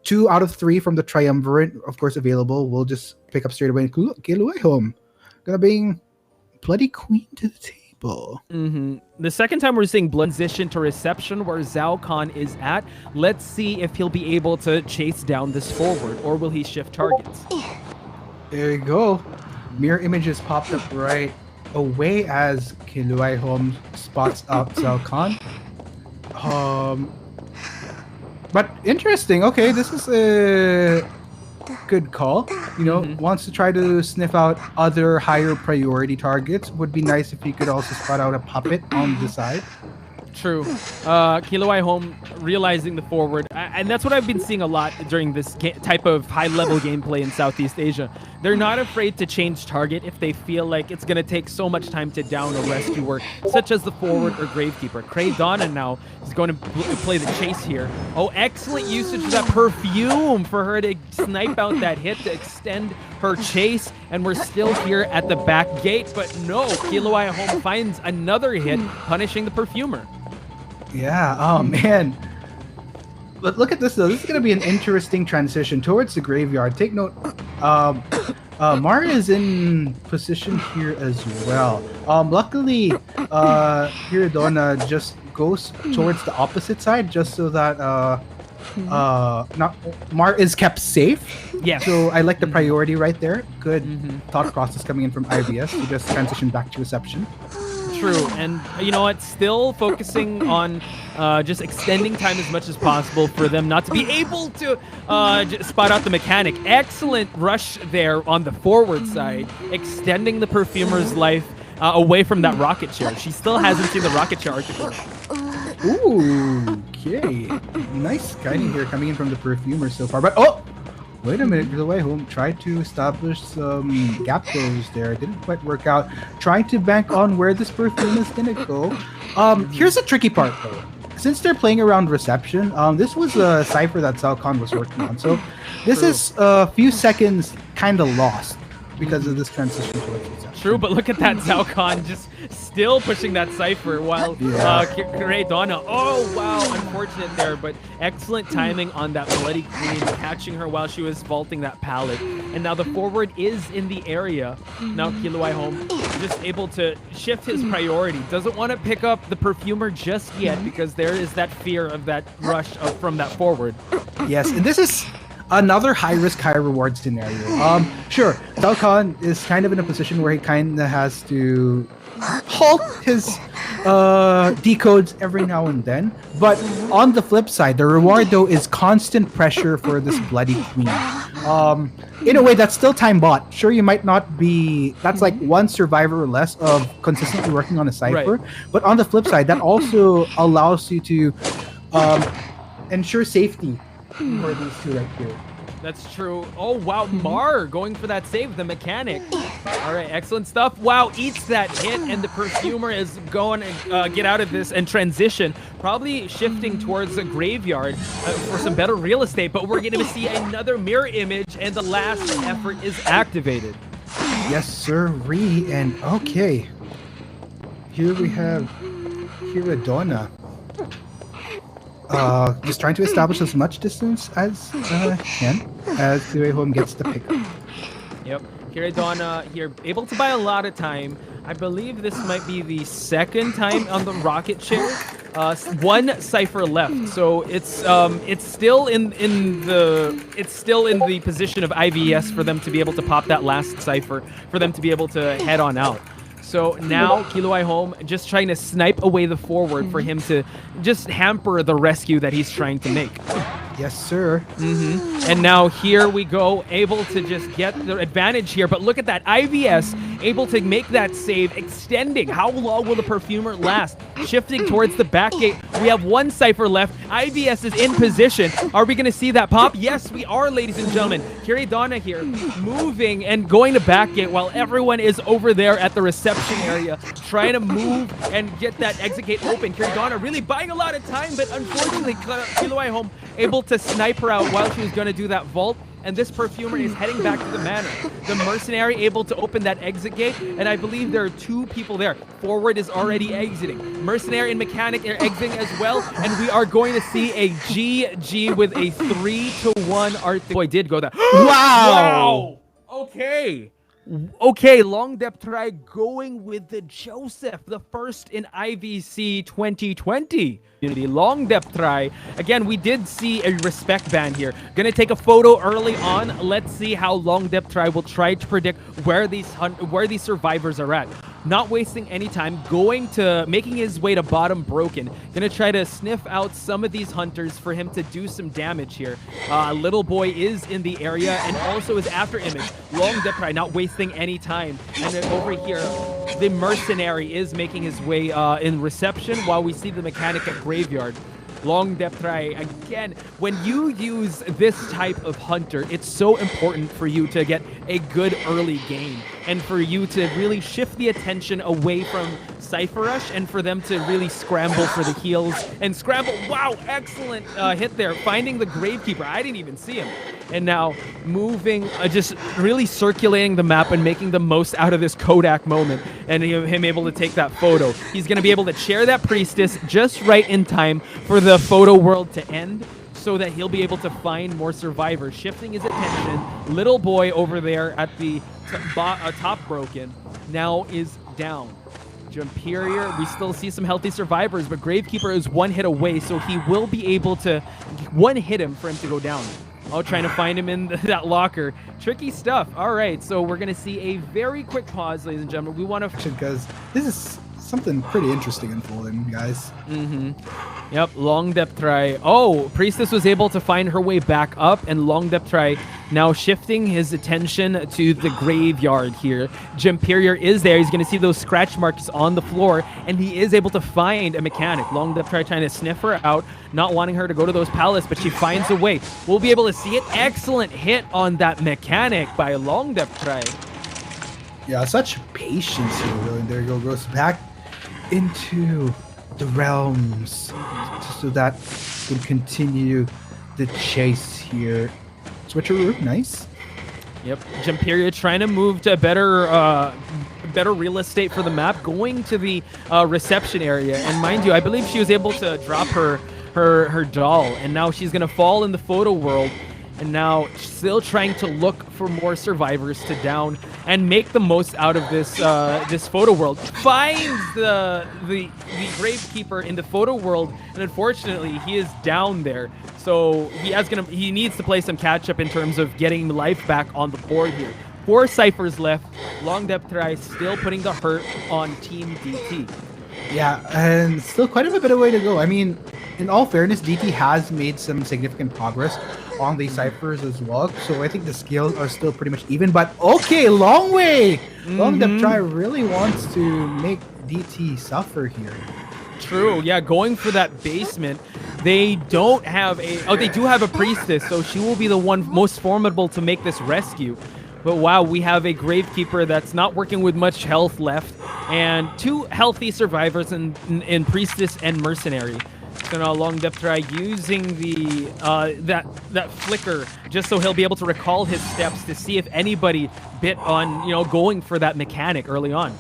2 out of 3 from the triumvirate, of course, available. We'll just pick up straight away. And Kilua home. Gonna bring Bloody Queen to the table. The second time we're seeing transition to reception where Zhao Khan is at. Let's see if he'll be able to chase down this forward, or will he shift targets? There you go. Mirror images popped up right away as Kilua home spots out Zhao Khan. But interesting. Okay, this is a good call. You know, wants to try to sniff out other higher priority targets. Would be nice if he could also spot out a puppet on the side. True. Kilua home realizing the forward, and that's what I've been seeing a lot during this type of high-level gameplay in Southeast Asia. They're not afraid to change target if they feel like it's going to take so much time to down a rescuer, such as the forward or Gravekeeper. Kraydonna now is going to play the chase here. Oh, excellent usage of that perfume for her to snipe out that hit to extend her chase, and we're still here at the back gate, but no, Kilua home finds another hit, punishing the perfumer. Yeah, oh man. But look at this though. This is going to be an interesting transition towards the graveyard. Take note, Mar is in position here as well. Luckily, Kraydonna just goes towards the opposite side just so that Mar is kept safe. Yes. So I like the priority right there. Good thought process coming in from IVS to just transition back to reception. True, and you know what, still focusing on just extending time as much as possible for them not to be able to spot out the mechanic. Excellent rush there on the forward side, extending the perfumer's life away from that rocket chair. She still hasn't seen the rocket chair article. Ooh, okay. Nice guiding here coming in from the perfumer so far, but oh! Wait a minute, Kilua home tried to establish some gap close there. It didn't quite work out. Trying to bank on where this perfume is gonna go. Here's the tricky part though. Since they're playing around reception, this was a cipher that Zhao Khan was working on. So this is a few seconds kind of lost because of this transition towards reception. True, but look at that, Zhao Khan just still pushing that cipher while Kraydonna, oh wow, unfortunate there, but excellent timing on that Bloody Queen, catching her while she was vaulting that pallet. And now the forward is in the area. Now Kilua home just able to shift his priority. Doesn't want to pick up the perfumer just yet because there is that fear of that rush from that forward. Yes, and this is another high-risk, high-reward scenario. Sure, Zhao Khan is kind of in a position where he kind of has to halt his decodes every now and then. But on the flip side, the reward, though, is constant pressure for this Bloody Queen. In a way, that's still time bought. Sure, you might not be... That's like one survivor or less of consistently working on a cipher. Right. But on the flip side, that also allows you to ensure safety for these two right here. That's true. Oh, wow. Mar going for that save, the mechanic. All right, excellent stuff. Wow, eats that hit, and the perfumer is going to get out of this and transition. Probably shifting towards the graveyard for some better real estate, but we're going to see another mirror image, and the last effort is activated. Yes, sir-ree. And okay. Here we have Kraydonna. Just trying to establish as much distance as can as Kilua home gets the pickup. Yep, Kraydonna here able to buy a lot of time. I believe this might be the second time on the rocket chair. One cipher left, so it's still in the position of IVS for them to be able to pop that last cipher, for them to be able to head on out. So now Kilua home just trying to snipe away the forward for him to just hamper the rescue that he's trying to make. Yes, sir. And now here we go, able to just get the advantage here. But look at that, IVS able to make that save, extending. How long will the perfumer last? Shifting towards the back gate. We have one cipher left. IVS is in position. Are we going to see that pop? Yes, we are, ladies and gentlemen. Kraydonna here moving and going to back gate while everyone is over there at the reception area trying to move and get that exit gate open. Kraydonna really buying a lot of time, but unfortunately Kilua home able to snipe her out while she was going to do that vault. and this perfumer is heading back to the manor. The mercenary able to open that exit gate, and I believe there are 2 people there. Forward is already exiting. Mercenary and mechanic are exiting as well, and we are going to see a GG with a 3-1 art. Boy, did go that. Wow! Okay. Okay, long depth try going with the Joseph, the first in IVC 2020. Long depth try. Again, we did see a respect ban here. Gonna take a photo early on. Let's see how long depth try will try to predict where these survivors are at. Not wasting any time, making his way to bottom broken. Gonna try to sniff out some of these hunters for him to do some damage here. Little boy is in the area and also is after image. Long depth try, not wasting any time. And then over here, the mercenary is making his way in reception while we see the mechanic at graveyard. Long depth try. Again, when you use this type of hunter, it's so important for you to get a good early game and for you to really shift the attention away from Cypher Rush and for them to really scramble for the heals and scramble. Wow, excellent hit there. Finding the Gravekeeper. I didn't even see him. And now moving, just really circulating the map and making the most out of this Kodak moment and him able to take that photo. He's going to be able to chair that Priestess just right in time for the photo world to end so that he'll be able to find more survivors. Shifting his attention, little boy over there at the top broken now is down. Jumperior, we still see some healthy survivors, but Gravekeeper is 1 hit away, so he will be able to 1-hit him for him to go down. Oh, trying to find him in that locker. Tricky stuff. All right, so we're going to see a very quick pause, ladies and gentlemen. We want to... Because this is something pretty interesting unfolding, guys. Yep, long depth try. Oh, Priestess was able to find her way back up, and long depth try now shifting his attention to the graveyard here. Jumperior is there. He's going to see those scratch marks on the floor, and he is able to find a mechanic. Long depth try trying to sniff her out, not wanting her to go to those palace, but she finds a way. We'll be able to see it. Excellent hit on that mechanic by long depth try. Yeah, such patience here, really. And there you go, goes back into the realms so that we can continue the chase here. Switcheroo, nice. Yep, Jumperior trying to move to better real estate for the map, going to the reception area. And mind you, I believe she was able to drop her doll, and now she's gonna fall in the photo world. And now still trying to look for more survivors to down and make the most out of this this photo world. Finds the Gravekeeper in the photo world, and unfortunately he is down there. So he needs to play some catch up in terms of getting life back on the board here. 4 ciphers left. Long depth try still putting the hurt on Team DT. Yeah, and still quite a bit of way to go. I mean, in all fairness, DT has made some significant progress on the ciphers as well, so I think the scales are still pretty much even, but okay, long way! Long depth try really wants to make DT suffer here. True, yeah, going for that basement. They don't have they do have a Priestess, so she will be the one most formidable to make this rescue. But wow, we have a Gravekeeper that's not working with much health left, and 2 healthy survivors in Priestess and Mercenary. So now long depth try using the that flicker just so he'll be able to recall his steps to see if anybody bit on going for that mechanic early on.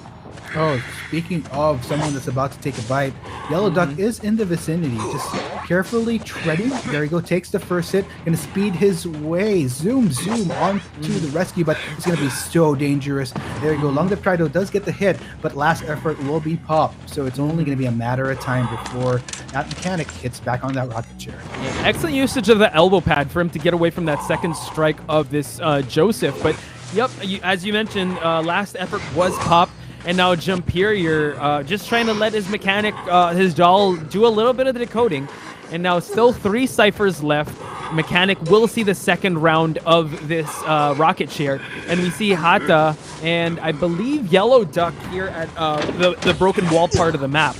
Oh, speaking of someone that's about to take a bite, Yellow Duck is in the vicinity, just carefully treading. There he go, takes the first hit, gonna speed his way, zoom on to the rescue, but it's gonna be so dangerous. There you go, Long Dip Trido does get the hit, but last effort will be popped, so it's only gonna be a matter of time before that mechanic hits back on that rocket chair. Yeah, excellent usage of the elbow pad for him to get away from that second strike of this Joseph, but yep, as you mentioned, last effort was popped. And now Jumperior just trying to let his mechanic, his doll, do a little bit of the decoding. And now still 3 ciphers left. Mechanic will see the second round of this rocket chair. And we see Hata and I believe Yellow Duck here at the broken wall part of the map.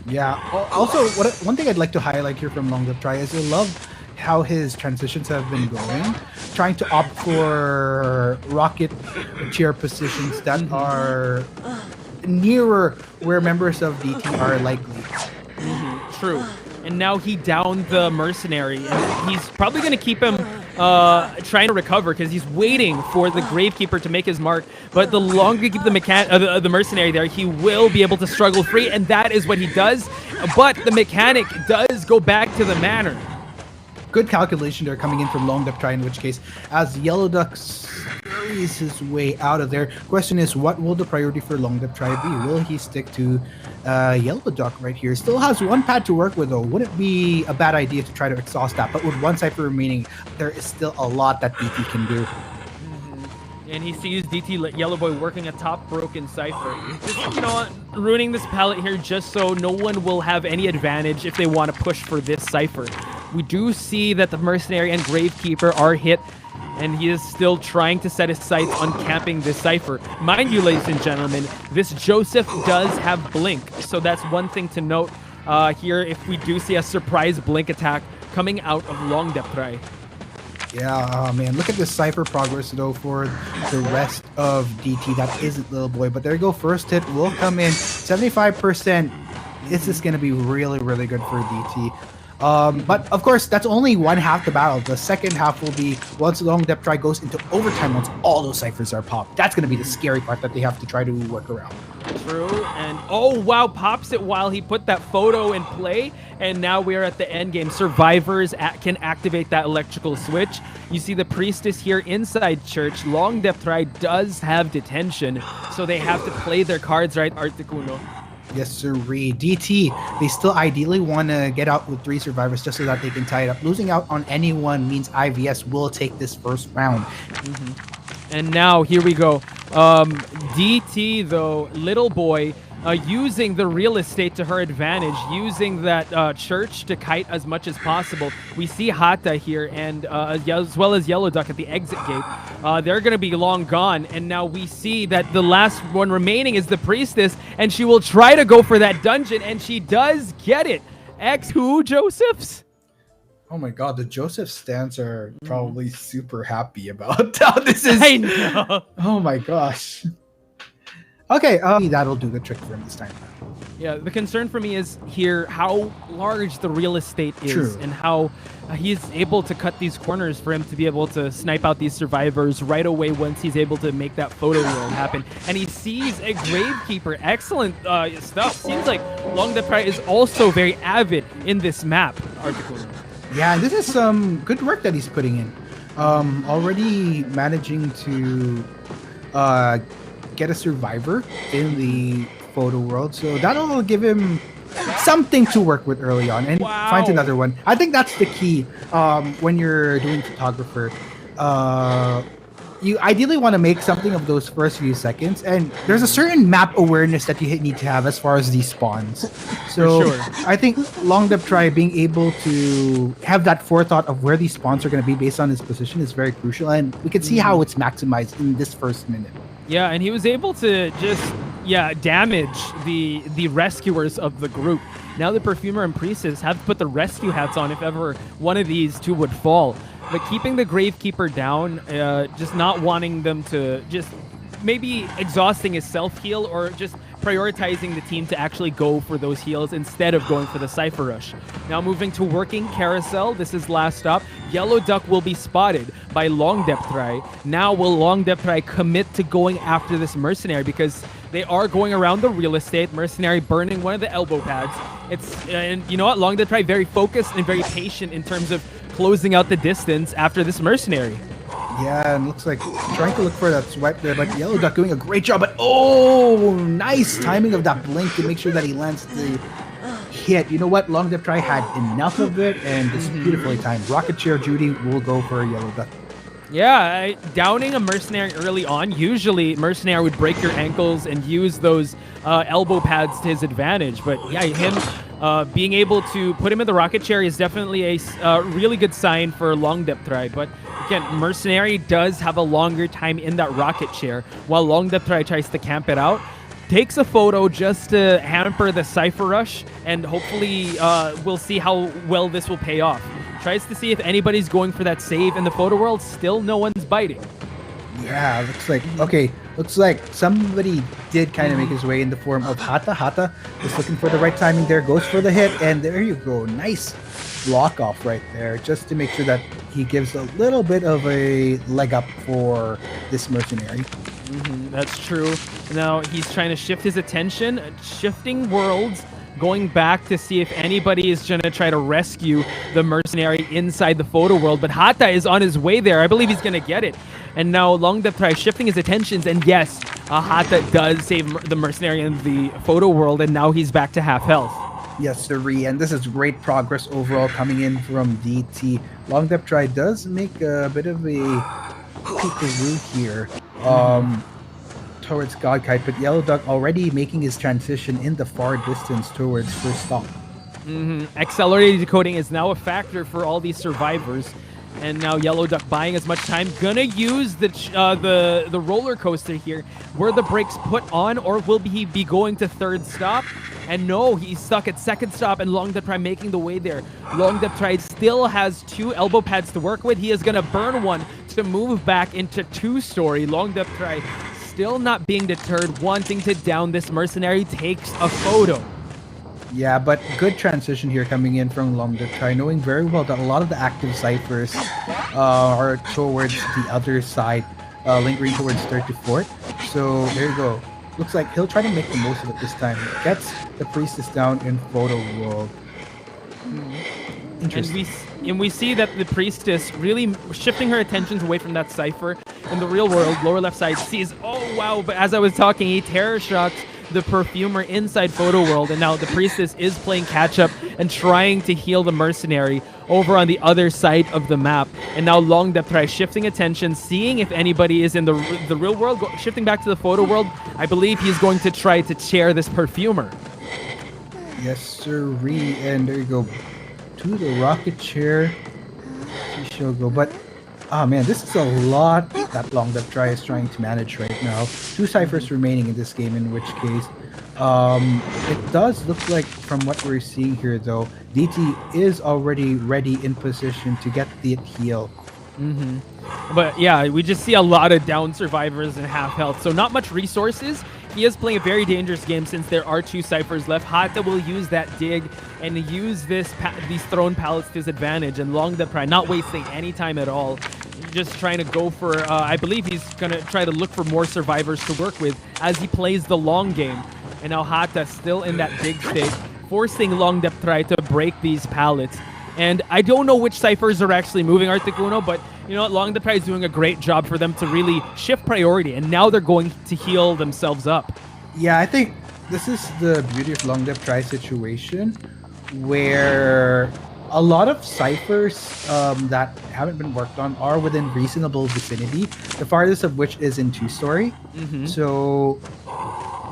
Yeah. Also, one thing I'd like to highlight here from Long Dip Try is I love how his transitions have been going, trying to opt for rocket chair positions that are nearer where members of DT are likely. True. And now he downed the mercenary, and he's probably going to keep him trying to recover because he's waiting for the Gravekeeper to make his mark. But the longer you keep the mercenary there, he will be able to struggle free, and that is what he does. But the mechanic does go back to the manor. Good calculation there coming in from Long Duck Try, in which case, as Yellow Duck scurries his way out of there. Question is, what will the priority for Long Duck Try be? Will he stick to Yellow Duck right here? Still has one pad to work with, though. Wouldn't be a bad idea to try to exhaust that, but with one cipher remaining, there is still a lot that DT can do. And he sees DT Yellow Boy working a top broken cipher. Just, you know what, ruining this palette here just so no one will have any advantage if they want to push for this cipher. We do see that the Mercenary and Gravekeeper are hit, and he is still trying to set his sights on camping this cipher. Mind you, ladies and gentlemen, this Joseph does have Blink, so that's one thing to note here if we do see a surprise Blink attack coming out of Long Depth Try. Yeah, man, look at the cipher progress, though, for the rest of DT. That isn't Little Boy, but there you go. First hit will come in. 75%. This is going to be really, really good for DT. But of course, that's only one half the battle. The second half will be once Long Depth Try goes into overtime, once all those ciphers are popped. That's going to be the scary part that they have to try to work around. True, and oh wow, pops it while he put that photo in play, and now we're at the end game. Survivors can activate that electrical switch. You see the Priestess here inside church. Long Depth Try does have detention, so they have to play their cards right, Articuno. Yes, sirree. DT, they still ideally want to get out with 3 survivors just so that they can tie it up. Losing out on anyone means IVS will take this first round. And now, here we go. DT, though, Little Boy, using the real estate to her advantage, using that church to kite as much as possible. We see Hata here, and as well as Yellow Duck at the exit gate. They're going to be long gone, and now we see that the last one remaining is the Priestess, and she will try to go for that dungeon, and she does get it. X who, Josephs? Oh my god, the Joseph stans are probably super happy about how this is. I know. Oh my gosh. Okay, that'll do the trick for him this time. Yeah, the concern for me is here how large the real estate is. True. And how he's able to cut these corners for him to be able to snipe out these survivors right away once he's able to make that photo roll happen. And he sees a Gravekeeper. Excellent stuff. Seems like Long Depth Try is also very avid in this map, Articuno. Yeah, this is some good work that he's putting in. Already managing to get a survivor in the photo world, so that'll give him something to work with early on, and finds another one. I think that's the key when you're doing photographer. You ideally want to make something of those first few seconds, and there's a certain map awareness that you need to have as far as these spawns. So For sure. I think Long Depth Try being able to have that forethought of where these spawns are going to be based on his position is very crucial, and we can see how it's maximized in this first minute. Yeah, and he was able to just, damage the rescuers of the group. Now the Perfumer and Priestess have to put the rescue hats on if ever one of these two would fall. But keeping the Gravekeeper down, just not wanting them to just maybe exhausting his self-heal or just prioritizing the team to actually go for those heals instead of going for the Cypher Rush. Now moving to working Carousel, this is last stop. Yellow Duck will be spotted by Long Depth Try. Now will Long Depth Try commit to going after this Mercenary because they are going around the real estate. Mercenary burning one of the elbow pads. And you know what? Long Depth Try very focused and very patient in terms of closing out the distance after this Mercenary. Yeah, and looks like trying to look for that swipe there, but Yellow Duck doing a great job. But oh, nice timing of that blink to make sure that he lands the hit. You know what? Long Depth Try had enough of it, and this is beautifully timed. Rocket Chair Judy will go for Yellow Duck. Yeah, downing a Mercenary early on, usually Mercenary would break your ankles and use those elbow pads to his advantage. But yeah, him being able to put him in the rocket chair is definitely a really good sign for Long Depth Try. But again, Mercenary does have a longer time in that rocket chair, while Long Depth Try tries to camp it out. Takes a photo just to hamper the Cypher Rush, and hopefully we'll see how well this will pay off. Tries to see if anybody's going for that save in the photo world. Still no one's biting. Yeah, looks like, okay, Looks like somebody did kind of make his way in the form of Hata. Hata is looking for the right timing there, goes for the hit, and there you go. Nice block off right there, just to make sure that he gives a little bit of a leg up for this mercenary. That's true. Now he's trying to shift his attention, shifting worlds, going back to see if anybody is going to try to rescue the mercenary inside the photo world. But Hata is on his way there. I believe he's going to get it. And now Longdep tries shifting his attentions. And yes, Hata does save the mercenary in the photo world. And now he's back to half health. Yes, sirree. And this is great progress overall coming in from DT. Longdep Try does make a bit of a peekaroo here. Towards Godkite, but Yellow Duck already making his transition in the far distance towards first stop. Accelerated decoding is now a factor for all these survivors, and now Yellow Duck buying as much time. Gonna use the roller coaster here. Were the brakes put on, or will he be going to third stop? And no, he's stuck at second stop, and Longdep Try making the way there. Longdep Try still has 2 elbow pads to work with. He is gonna burn one to move back into 2-story. Longdep Try still not being deterred, wanting to down this mercenary, takes a photo. Yeah, but good transition here coming in from Longdep Try, knowing very well that a lot of the active ciphers are towards the other side, lingering towards third to fourth. So there you go. Looks like he'll try to make the most of it this time. Gets the priestess down in photo world. Interesting. And we see that the priestess really shifting her attentions away from that cipher. In the real world, lower left side sees, oh wow, but as I was talking, he terror shocks the perfumer inside photo world, and now the priestess is playing catch up and trying to heal the mercenary over on the other side of the map. And now Longdep Try shifting attention, seeing if anybody is in the real world, shifting back to the photo world. I believe he's going to try to chair this perfumer. Yes, sirree. And there you go. To the rocket chair. Shishogo. But, oh man, this is a lot that Longdep Try is trying to manage right now. 2 ciphers remaining in this game, in which case, it does look like, from what we're seeing here though, DT is already ready in position to get the heal. But yeah, we just see a lot of down survivors and half health, so not much resources. He is playing a very dangerous game since there are 2 ciphers left. Hata will use that dig and use these thrown pallets to his advantage, and Longdep Try not wasting any time at all. Just trying to go for, I believe he's going to try to look for more survivors to work with as he plays the long game. And now Hata still in that dig state, forcing Longdep Try to break these pallets. And I don't know which ciphers are actually moving, Articuno, but you know what? Longdep Try is doing a great job for them to really shift priority, and now they're going to heal themselves up. Yeah, I think this is the beauty of Longdep Try situation, where a lot of ciphers that haven't been worked on are within reasonable vicinity, the farthest of which is in 2-story. So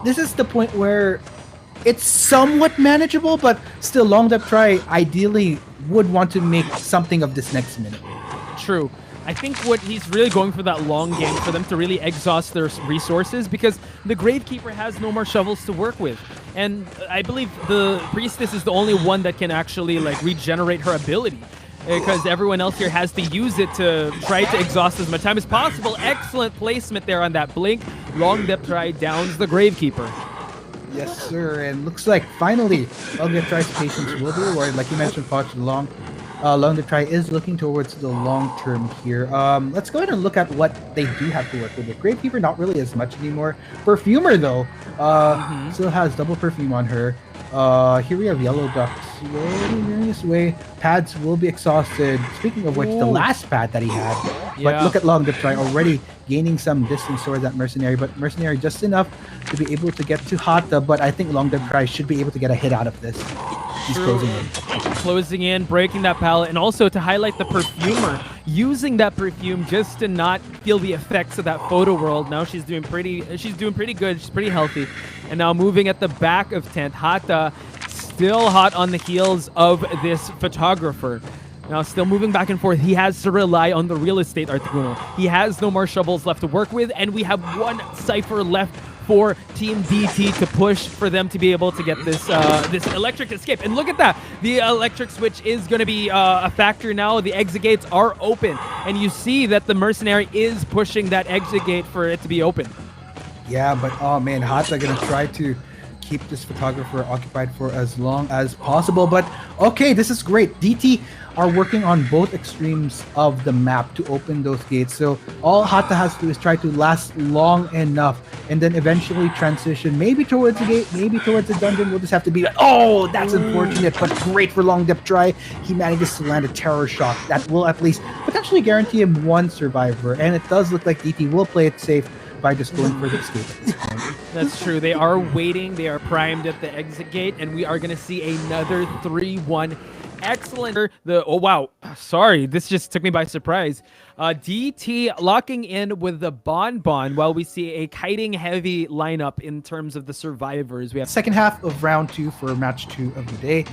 this is the point where it's somewhat manageable, but still Longdep Try ideally would want to make something of this next minute. True. I think what he's really going for that long game for them to really exhaust their resources, because the Gravekeeper has no more shovels to work with. And I believe the Priestess is the only one that can actually like regenerate her ability, because everyone else here has to use it to try to exhaust as much time as possible. Excellent placement there on that blink. Longdep Try downs the Gravekeeper. Yes, sir. And looks like finally Longdep Try's patience will be rewarded. Like you mentioned, Poch, Longdep Try is looking towards the long term here. Let's go ahead and look at what they do have to work with. The Gravekeeper, not really as much anymore. Perfumer, though, still has double perfume on her. Here we have Yellow Duck slowly making his way. Pads will be exhausted. Speaking of which, the last pad that he had. But look at Longdep Try already gaining some distance towards that Mercenary. But Mercenary just enough to be able to get to Hata. But I think Longdep Try should be able to get a hit out of this. He's closing in, breaking that pallet, and also to highlight the Perfumer, using that perfume just to not feel the effects of that photo world. Now she's doing pretty good. She's pretty healthy. And now moving at the back of tent, Hata still hot on the heels of this photographer. Now still moving back and forth. He has to rely on the real estate, Articuno. He has no more shovels left to work with, and we have one cipher left for Team DT to push for them to be able to get this this electric escape. And look at that. The electric switch is going to be a factor now. The exit gates are open, and you see that the Mercenary is pushing that exit gate for it to be open. Yeah, but oh man, Hata gonna try to keep this photographer occupied for as long as possible. But okay, this is great. DT are working on both extremes of the map to open those gates. So all Hata has to do is try to last long enough and then eventually transition maybe towards the gate, maybe towards the dungeon. We'll just have to be like, oh, that's unfortunate, but great for long depth try. He manages to land a terror shot that will at least potentially guarantee him one survivor. And it does look like DT will play it safe by just going for the escape at this point. That's true. They are waiting. They are primed at the exit gate, and we are going to see another 3-1. Excellent. Oh, wow. Sorry. This just took me by surprise. DT locking in with the Bonbon while we see a kiting heavy lineup in terms of the survivors. We have second half of round 2 for match 2 of the day.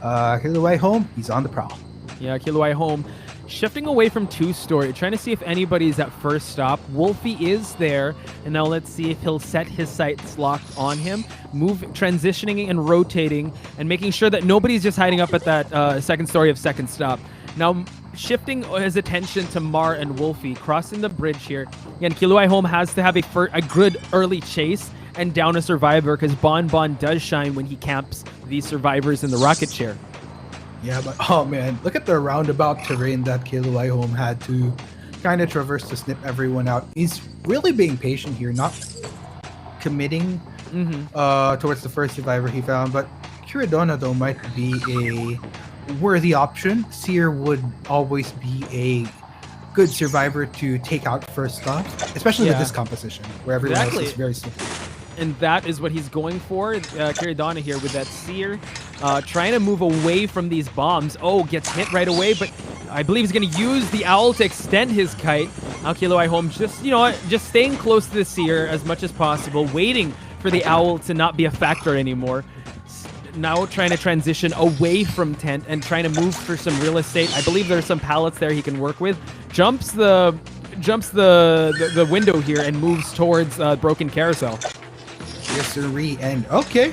Kilowai home, he's on the prowl. Yeah, Kilowai home. Shifting away from two-story, trying to see if anybody's at first stop. Wolfie is there, and now let's see if he'll set his sights locked on him, transitioning and rotating, and making sure that nobody's just hiding up at that second story of second stop. Now, shifting his attention to Mar and Wolfie, crossing the bridge here. Again, Kilowai home has to have a good early chase and down a survivor, because Bonbon does shine when he camps these survivors in the rocket chair. Yeah, but oh man, look at the roundabout terrain that Kilowai home had to kind of traverse to snip everyone out. He's really being patient here, not committing towards the first survivor he found. But Kiradona, though, might be a worthy option. Seer would always be a good survivor to take out first off, especially with this composition, where everyone else is very simple. And that is what he's going for. Kiradana here with that Seer, trying to move away from these bombs. Oh, gets hit right away, but I believe he's going to use the Owl to extend his kite. Now Kilowai home just, just staying close to the Seer as much as possible, waiting for the Owl to not be a factor anymore. Now trying to transition away from tent and trying to move for some real estate. I believe there's some pallets there he can work with. Jumps the window here and moves towards broken carousel. Yes, sirree. And okay,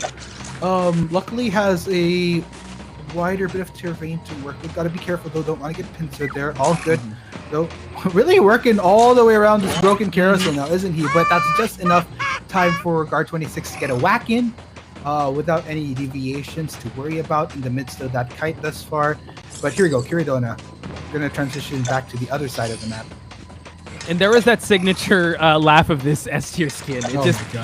luckily has a wider bit of terrain to work with. Gotta be careful though, don't want to get pincered there. All good. So really working all the way around this broken carousel now, isn't he? But that's just enough time for Guard 26 to get a whack in without any deviations to worry about in the midst of that kite thus far. But here we go, Kiradona gonna transition back to the other side of the map. And there was that signature laugh of this S-tier skin.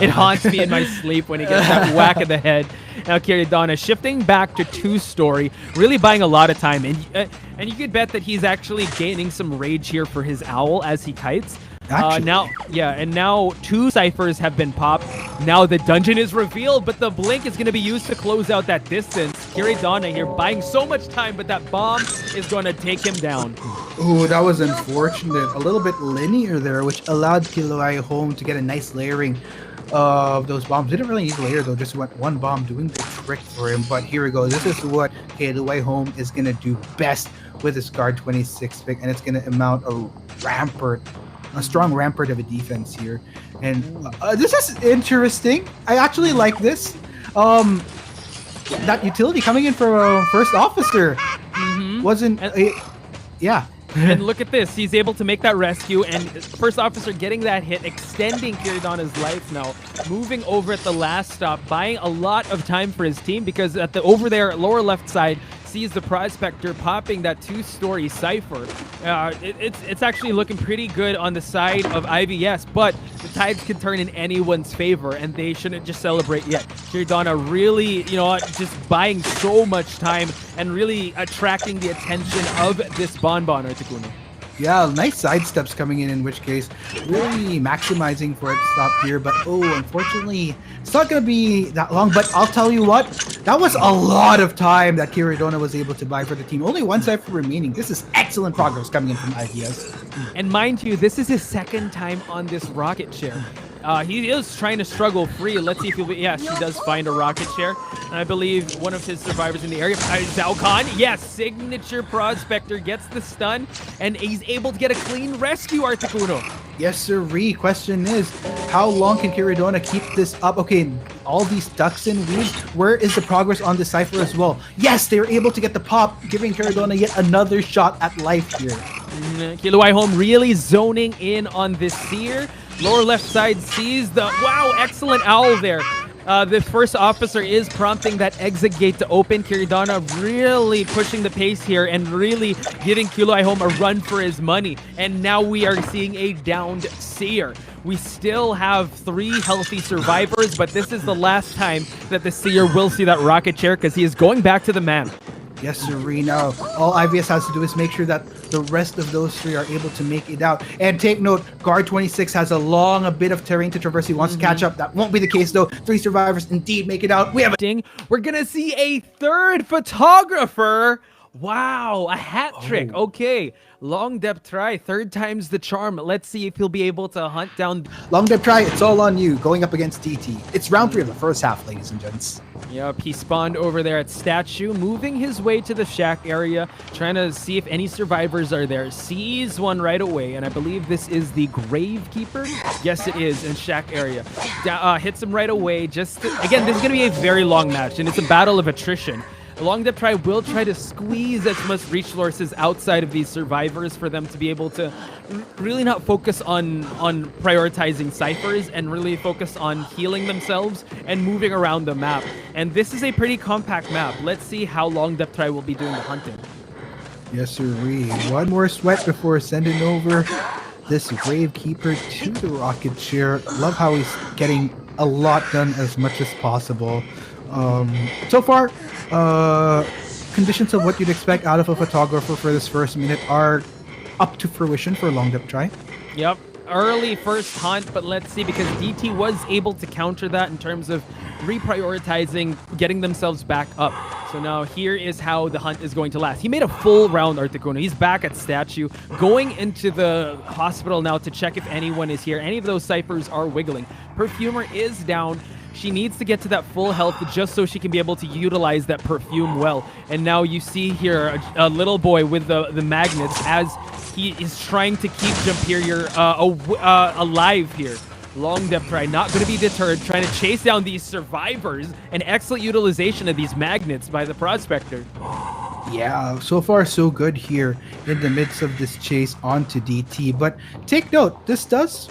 It haunts me in my sleep when he gets that whack of the head. Now Kiradana shifting back to two-story, really buying a lot of time. And you could bet that he's actually gaining some rage here for his Owl as he kites. Now 2 ciphers have been popped. Now the dungeon is revealed, but the blink is going to be used to close out that distance. Kiradana here buying so much time, but that bomb is going to take him down. Ooh, that was unfortunate. A little bit linear there, which allowed Kilowai home to get a nice layering of those bombs. Didn't really need to layer though, just went one bomb doing the trick for him. But here we go. This is what Kilowai home is going to do best with his Guard 26 pick, and it's going to amount a strong rampart of a defense here. And this is interesting. I actually like this. That utility coming in from first officer wasn't yeah. And look at this. He's able to make that rescue, and first officer getting that hit, extending Kiradana's life now, moving over at the last stop, buying a lot of time for his team, because at the over there lower left side sees the prospector popping that 2-story cipher. It's actually looking pretty good on the side of IVS, but the tides can turn in anyone's favor, and they shouldn't just celebrate yet. Kiradana really, just buying so much time and really attracting the attention of this Bonbon Articuno. Yeah, nice sidesteps coming in which case, really maximizing for it to stop here. But oh, unfortunately, it's not going to be that long. But I'll tell you what, that was a lot of time that Kiradona was able to buy for the team. Only 1 cipher remaining. This is excellent progress coming in from IVS. And mind you, this is his second time on this rocket chair. He is trying to struggle free. Let's see if he'll be... Yeah, she does find a rocket chair. And I believe one of his survivors in the area, Zhao Khan, yes, signature prospector, gets the stun, and he's able to get a clean rescue, Articuno. Yes, sirree. Question is, how long can Kiradona keep this up? Okay, all these ducks and weeds. Where is the progress on the cipher as well? Yes, they were able to get the pop, giving Kiradona yet another shot at life here. Kilowai home really zoning in on this Seer. Lower left side sees the, wow, excellent owl there. The first officer is prompting that exit gate to open. Kiridana really pushing the pace here and really giving Kiloi home a run for his money. And now we are seeing a downed Seer. We still have 3 healthy survivors, but this is the last time that the Seer will see that rocket chair because he is going back to the man. Yes, Serena. All IVS has to do is make sure that the rest of those 3 are able to make it out. And take note, guard 26 has a bit of terrain to traverse. He wants to catch up. That won't be the case though. 3 survivors indeed make it out. We have a We're gonna see a 3rd photographer. Wow, a hat trick. Okay, long depth try, 3rd time's the charm. Let's see if he'll be able to hunt down. long depth try. It's all on you going up against DT. It's round 3 of the first half, ladies and gents. Yep, he spawned over there at Statue, moving his way to the shack area, trying to see if any survivors are there. Sees one right away, and I believe this is the Gravekeeper. Yes, it is, in shack area. Hits him right away. Again, this is going to be a very long match, and it's a battle of attrition. Long depth try will try to squeeze as much resources outside of these survivors for them to be able to really not focus on prioritizing ciphers and really focus on healing themselves and moving around the map. And this is a pretty compact map. Let's see how long depth try will be doing the hunting. Yes, sirree. One more sweat before sending over this Gravekeeper to the rocket chair. Love how he's getting a lot done as much as possible. So far, conditions of what you'd expect out of a photographer for this first minute are up to fruition for long depth try. Yep, early first hunt, but let's see, because DT was able to counter that in terms of reprioritizing, getting themselves back up. So now here is how the hunt is going to last. He made a full round, Articuno. He's back at Statue, going into the hospital now to check if anyone is here. Any of those ciphers are wiggling. Perfumer is down. She needs to get to that full health just so she can be able to utilize that perfume well. And now you see here a little boy with the magnets as he is trying to keep Jumperior alive here. Long depth try, not going to be deterred, trying to chase down these survivors. An excellent utilization of these magnets by the Prospector. Yeah, so far so good here in the midst of this chase onto DT. But take note, this does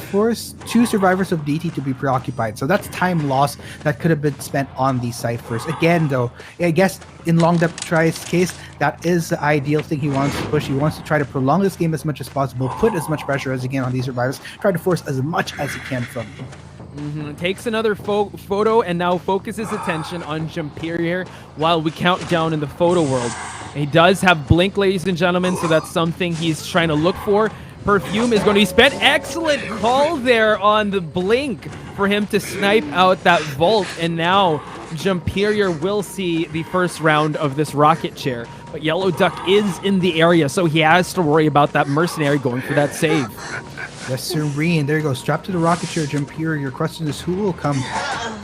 force 2 survivors of DT to be preoccupied. So that's time lost that could have been spent on these ciphers. Again, though, I guess in long depth try's case, that is the ideal thing he wants to push. He wants to try to prolong this game as much as possible, put as much pressure as he can on these survivors, try to force as much as he can from them. Takes another photo and now focuses attention on Jumperior while we count down in the photo world. He does have blink, ladies and gentlemen, so that's something he's trying to look for. Perfume is going to be spent. Excellent call there on the blink for him to snipe out that vault. And now Jumperior will see the first round of this rocket chair. But Yellow Duck is in the area, so he has to worry about that mercenary going for that save. Yes, Serene. There you go. Strapped to the rocket chair, Jumperior. Your question is, who will come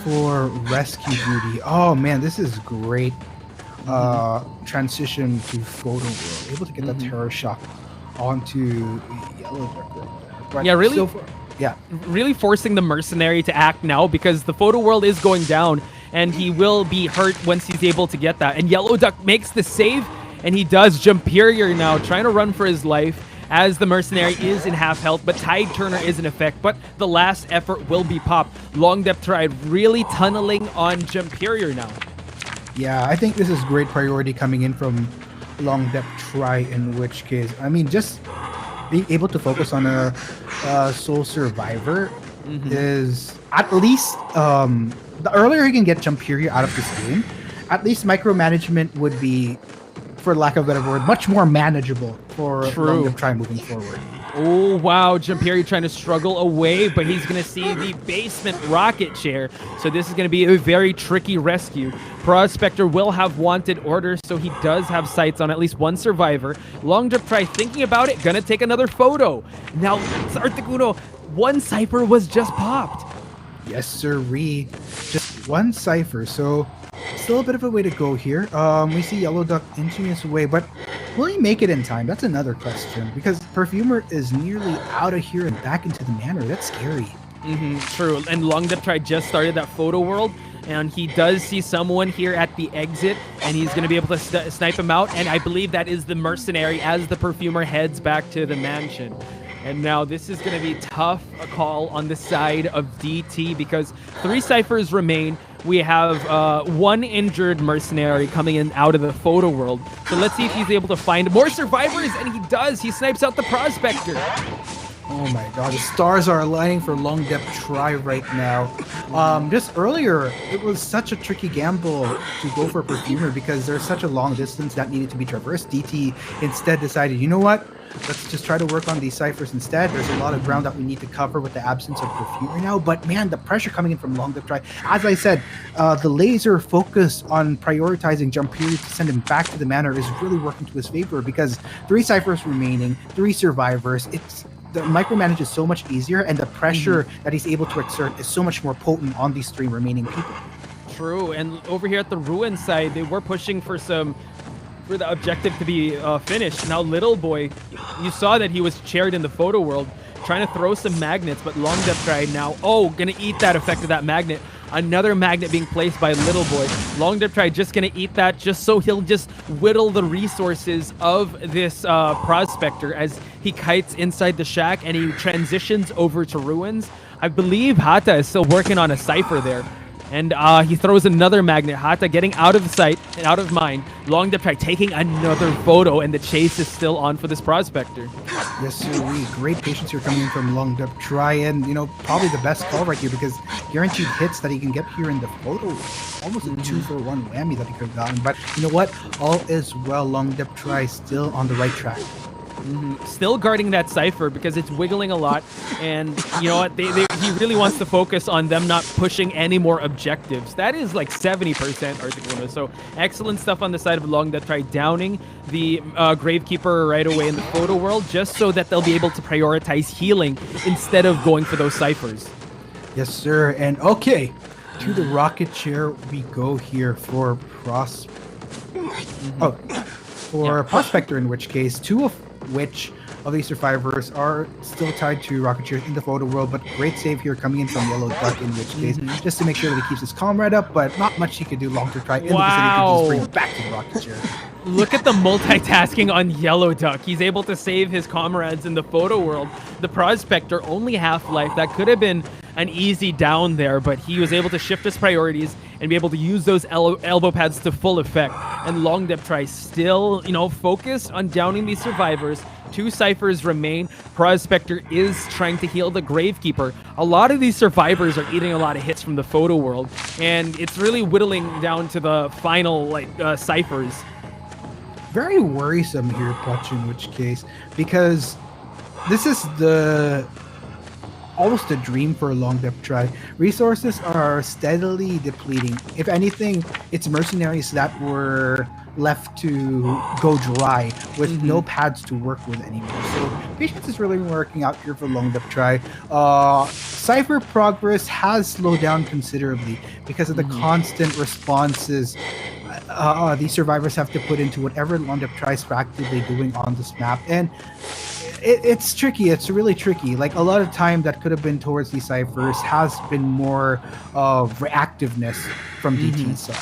for rescue duty? Oh, man, this is great. Transition to photo world. Able to get that terror shock onto Yellow Duck. But yeah, really. So far, yeah, really forcing the mercenary to act now because the photo world is going down and he will be hurt once he's able to get that. And Yellow Duck makes the save, and he does. Jumperior now trying to run for his life as the mercenary is in half health, but Tide Turner is in effect, but the last effort will be popped. Long depth try really tunneling on Jumperior now. Yeah, I think this is great priority coming in from long depth try, in which case, I mean, just being able to focus on a sole survivor is at least, the earlier you can get Jumperior out of this game, at least micromanagement would be, for lack of a better word, much more manageable for long depth try moving forward. Oh, wow. Jumperior trying to struggle away, but he's going to see the basement rocket chair. So this is going to be a very tricky rescue. Prospector will have wanted orders, so he does have sights on at least one survivor. Long depth try thinking about it, going to take another photo. Now, Articuno, one cipher was just popped. Yes, sirree. Just one cipher, so still a bit of a way to go here. We see Yellow Duck inching his way, but will he make it in time? That's another question, because Perfumer is nearly out of here and back into the manor. That's scary. True, and Long Depth Try just started that photo world, and he does see someone here at the exit, and he's going to be able to snipe him out, and I believe that is the mercenary as the Perfumer heads back to the mansion. And now this is going to be tough a call on the side of DT because 3 ciphers remain. We have 1 injured mercenary coming in out of the photo world. So let's see if he's able to find more survivors, and he does. He snipes out the prospector. Oh my god, the stars are aligning for long depth try right now. Just earlier, it was such a tricky gamble to go for Perfumer because there's such a long distance that needed to be traversed. DT instead decided, you know what? Let's just try to work on these ciphers instead. There's a lot of ground that we need to cover with the absence of Perfumer now. But man, the pressure coming in from long depth try. As I said, the laser focus on prioritizing jump period to send him back to the manor is really working to his favor because 3 ciphers remaining, 3 survivors. The micromanage is so much easier, and the pressure that he's able to exert is so much more potent on these 3 remaining people. True, and over here at the ruin side, they were pushing for the objective to be finished. Now, Little Boy, you saw that he was chaired in the photo world, trying to throw some magnets, but long depth try now. Oh, gonna eat that effect of that magnet. Another magnet being placed by Little Boy. Long depth try just gonna eat that just so he'll just whittle the resources of this prospector as he kites inside the shack and he transitions over to ruins. I believe Hata is still working on a cipher there. And he throws another magnet. Hata getting out of sight and out of mind. Long depth try taking another photo, and the chase is still on for this prospector. Yes, sir. Great patience here coming in from long depth try, and probably the best call right here because guaranteed hits that he can get here in the photo. Almost a 2-for-1 whammy that he could have gotten. But you know what? All is well. Long depth try still on the right track. Still guarding that cipher because it's wiggling a lot, and you know what? He really wants to focus on them not pushing any more objectives. That is like 70% Articuno. So excellent stuff on the side of long depth try, downing the Gravekeeper right away in the photo world, just so that they'll be able to prioritize healing instead of going for those ciphers. Yes, sir. And okay, to the rocket chair we go here for Prospector, in which case 2 of which of these survivors are still tied to rocket chairs in the photo world, but great save here coming in from Yellow Duck, in which case just to make sure that he keeps his comrade up, but not much he could do long to try in the vicinity to just bring back to the rocket chair. Look at the multitasking on Yellow Duck. He's able to save his comrades in the photo world. The prospector only half-life. That could have been an easy down there, but he was able to shift his priorities and be able to use those elbow pads to full effect. And long depth try still, focused on downing these survivors. 2 ciphers remain. Prospector is trying to heal the Gravekeeper. A lot of these survivors are eating a lot of hits from the photo world, and it's really whittling down to the final ciphers. Very worrisome here, Clutch, in which case, because this is almost a dream for a long depth try. Resources are steadily depleting. If anything, it's mercenaries that were left to go dry with no pads to work with anymore. So patience is really working out here for long depth try. Cypher progress has slowed down considerably because of the constant responses these survivors have to put into whatever long depth try is actively doing on this map. And it's tricky. It's really tricky. Like, a lot of time that could have been towards these ciphers has been more reactiveness from DT's side.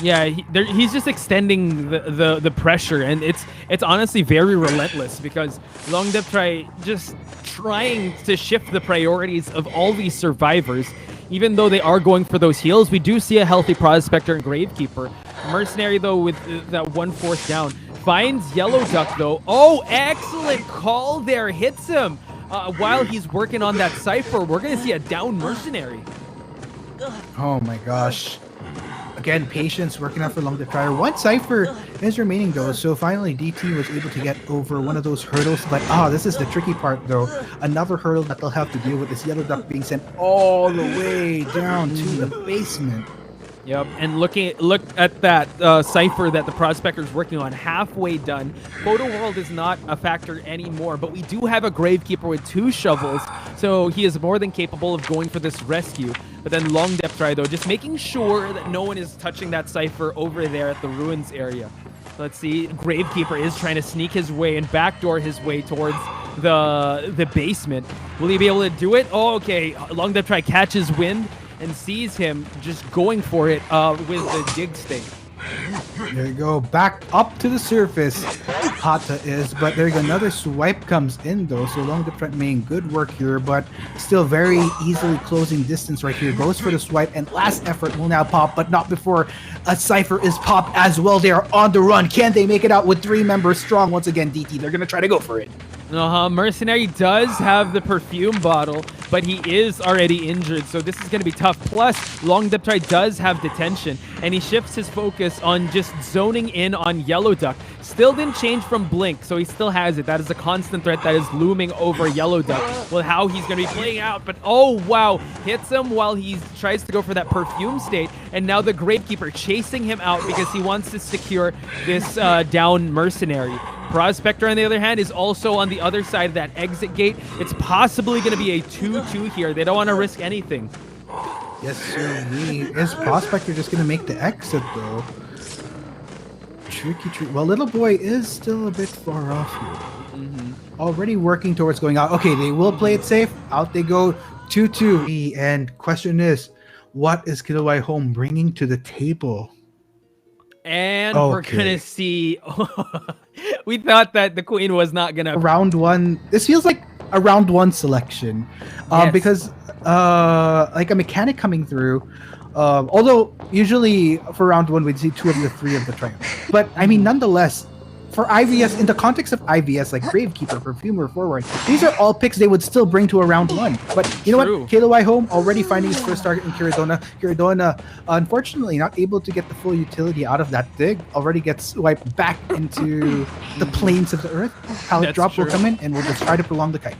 Yeah, he's just extending the pressure, and it's honestly very relentless because long depth try just trying to shift the priorities of all these survivors. Even though they are going for those heals, we do see a healthy prospector and Gravekeeper. Mercenary, though, with that 1/4 down, finds Yellow Duck, though. Oh, excellent call there. Hits him while he's working on that cipher. We're going to see a down Mercenary. Oh my gosh. Again, patience working out for long depth try. 1 cipher is remaining, though, so finally DT was able to get over one of those hurdles. But this is the tricky part, though. Another hurdle that they'll have to deal with is Yellow Duck being sent all the way down to the basement. Yep, and look at that cipher that the prospector is working on, halfway done. Photo world is not a factor anymore, but we do have a Gravekeeper with 2 shovels, so he is more than capable of going for this rescue. But then long depth try, though, just making sure that no one is touching that cipher over there at the ruins area. Let's see, Gravekeeper is trying to sneak his way and backdoor his way towards the basement. Will he be able to do it? Oh, okay, long depth try catches wind and sees him just going for it with the dig stick. There you go, back up to the surface. Hata is, but there you go. Another swipe comes in though, so Long Dip making good work here, but still very easily closing distance right here. Goes for the swipe, and last effort will now pop, but not before a Cypher is popped as well. They are on the run. Can they make it out with 3 members strong? Once again, DT, they're gonna try to go for it. Mercenary does have the perfume bottle, but he is already injured, so this is going to be tough. Plus, Long Dip does have detention, and he shifts his focus on just zoning in on Yellow Duck. Still didn't change from Blink, so he still has it. That is a constant threat that is looming over Yellow Duck. Well, how he's going to be playing out, but oh wow, hits him while he tries to go for that perfume state, and now the Gravekeeper chasing him out because he wants to secure this down Mercenary. Prospector, on the other hand, is also on the other side of that exit gate. It's possibly going to be a 2-2 here. They don't want to risk anything. Yes, sir. Is Prospector just going to make the exit, though? Tricky. Well, Little Boy is still a bit far off here. Already working towards going out. Okay, they will play it safe. Out they go. 2-2. And question is, what is Kilauea Home bringing to the table? And we're gonna see. We thought that the Queen was not gonna. Round 1. This feels like a round 1 selection, Yes. because like a mechanic coming through. Although usually for round 1 we'd see 2 of the 3 of the triumph, but I mean nonetheless. For IVS, in the context of IVS, like Gravekeeper, Perfumer, Forward, these are all picks they would still bring to a round 1. But you know what? Kilauea Home already finding his first target in Kiradona. Kiradona, unfortunately, not able to get the full utility out of that dig. Already gets wiped back into the plains of the earth. Pallet drop will come in, and we'll just try to prolong the kite.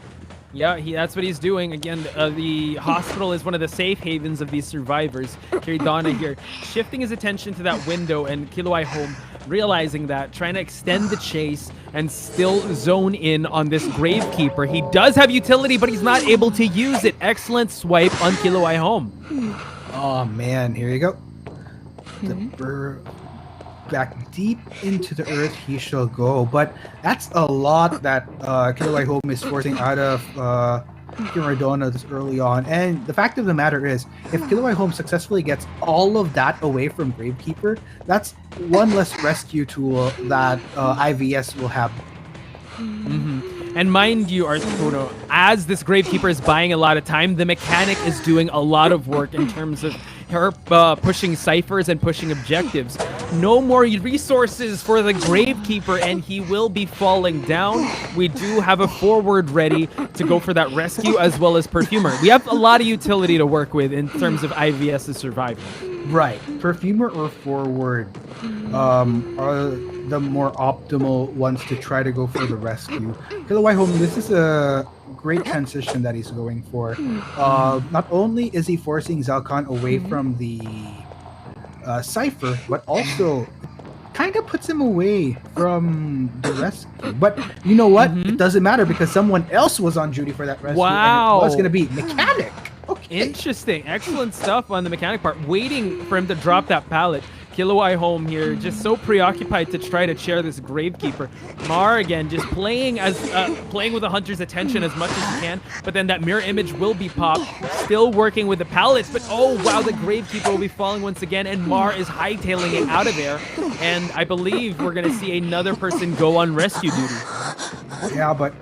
Yeah, that's what he's doing. Again, the hospital is one of the safe havens of these survivors. Kiradona here shifting his attention to that window, and Kilauea Home realizing that, trying to extend the chase and still zone in on this Gravekeeper. He does have utility, but he's not able to use it. Excellent swipe on Kilauea Home. Oh man, here you go. The burr back deep into the earth he shall go. But that's a lot that Kilauea Home is forcing out of Kiradona this early on. And the fact of the matter is, if Kilauea Home successfully gets all of that away from Gravekeeper, that's one less rescue tool that IVS will have. And mind you, Articuno, as this Gravekeeper is buying a lot of time, the mechanic is doing a lot of work in terms of her pushing ciphers and pushing objectives. No more resources for the Gravekeeper, and he will be falling down. We do have a Forward ready to go for that rescue, as well as Perfumer. We have a lot of utility to work with in terms of IVS's survival. Right. Perfumer or Forward are the more optimal ones to try to go for the rescue. Kilauea Home, this is a great transition that he's going for. Not only is he forcing Zalcon away from the Cypher, but also kind of puts him away from the rescue. But you know what? It doesn't matter because someone else was on duty for that rescue. Wow. And it was going to be Mechanic. Okay. Interesting. Excellent stuff on the mechanic part. Waiting for him to drop that pallet. Kilauea Home here, just so preoccupied to try to chair this Gravekeeper. Mar again, just playing with the Hunter's attention as much as he can, but then that mirror image will be popped. Still working with the pallets, but oh wow, the Gravekeeper will be falling once again, and Mar is hightailing it out of there. And I believe we're gonna see another person go on rescue duty. Yeah, but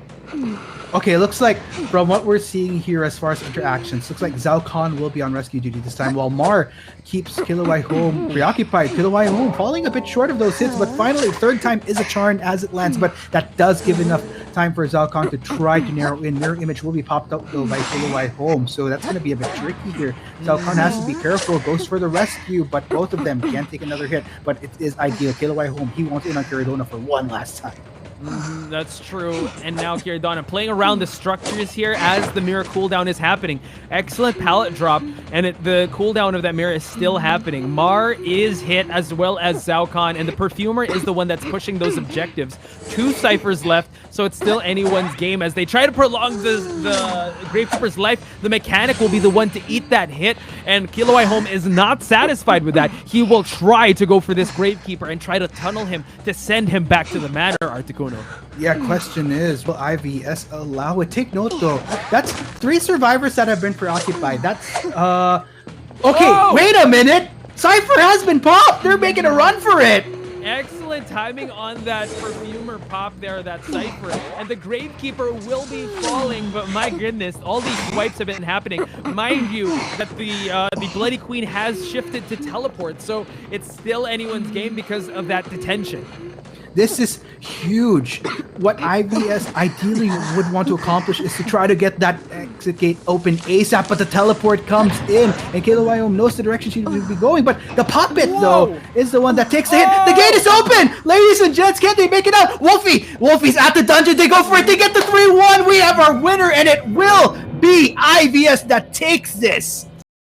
okay, looks like from what we're seeing here as far as interactions, looks like Zhao Khan will be on rescue duty this time, while Mar keeps Kilauea Home preoccupied. Kilauea Home falling a bit short of those hits, but finally, third time is a charm as it lands, but that does give enough time for Zhao Khan to try to narrow in. Mirror image will be popped up though by Kilauea Home, so that's going to be a bit tricky here. Zhao Khan has to be careful, goes for the rescue, but both of them can take another hit, but it is ideal. Kilauea Home, he wants in on Kiradona for one last time. That's true. And now Kiradona playing around the structures here as the mirror cooldown is happening. Excellent pallet drop, and the cooldown of that mirror is still happening. Mar is hit as well as Zhao Khan, and the Perfumer is the one that's pushing those objectives. 2 ciphers left, so it's still anyone's game as they try to prolong the Gravekeeper's life. The mechanic will be the one to eat that hit, and Kilauea Home is not satisfied with that. He will try to go for this Gravekeeper and try to tunnel him to send him back to the manor, Articuno. Yeah, question is, will IVS allow it? Take note though, that's 3 survivors that have been preoccupied. That's okay, wait a minute! Cypher has been popped! They're making a run for it! Excellent timing on that perfumer pop there, that Cypher. And the Gravekeeper will be falling, but my goodness, all these swipes have been happening. Mind you, that the Bloody Queen has shifted to teleport, so it's still anyone's game because of that detention. This is huge. What IVS ideally would want to accomplish is to try to get that exit gate open ASAP, but the teleport comes in, and KaylaYom knows the direction she would be going, but the puppet, though, is the one that takes the hit. The gate is open! Ladies and gents, can they make it out? Wolfie's at the dungeon, they go for it, they get the 3-1, we have our winner, and it will be IVS that takes this.